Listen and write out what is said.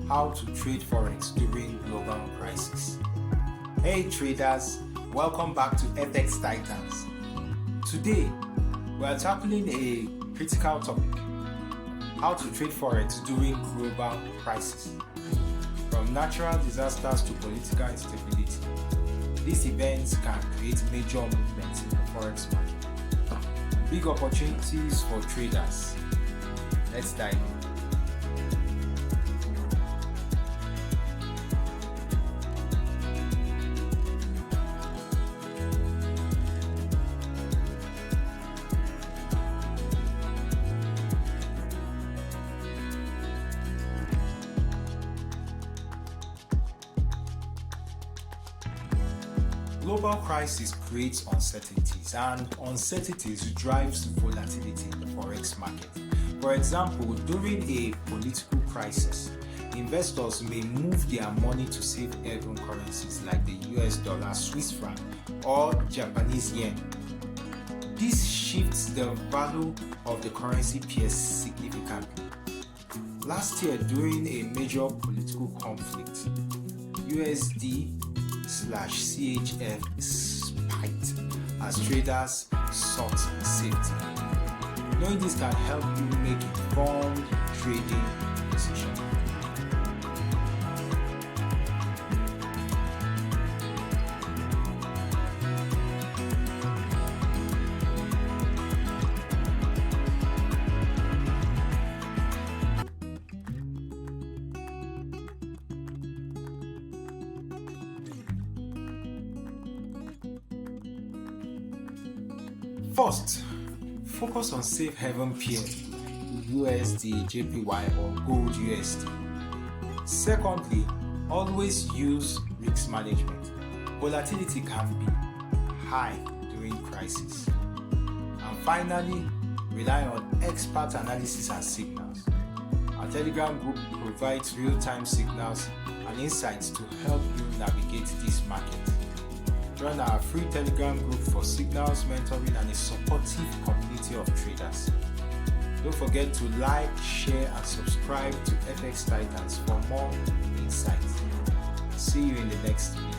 how to trade Forex during global crisis. Hey traders, welcome back to FX Titans. Today, we are tackling a critical topic: how to trade Forex during global crisis. From natural disasters to political instability, these events can create major movements in the Forex market. Big opportunities for traders. Let's dive in. Global crisis creates uncertainties, and uncertainties drives volatility in the Forex market. For example, during a political crisis, investors may move their money to safe haven currencies like the US dollar, Swiss franc, or Japanese yen. This shifts the value of the currency pairs significantly. Last year, during a major political conflict, USD/CHF spiked as traders sought safety. Knowing this can help you make informed trading decisions. First, focus on safe haven pairs, USD, JPY, or gold USD. Secondly, always use risk management. Volatility can be high during crisis. And finally, rely on expert analysis and signals. Our Telegram group provides real-time signals and insights to help you navigate this market. Join our free Telegram group for signals, mentoring, and a supportive community of traders. Don't forget to like, share, and subscribe to FX Titans for more insights. See you in the next video.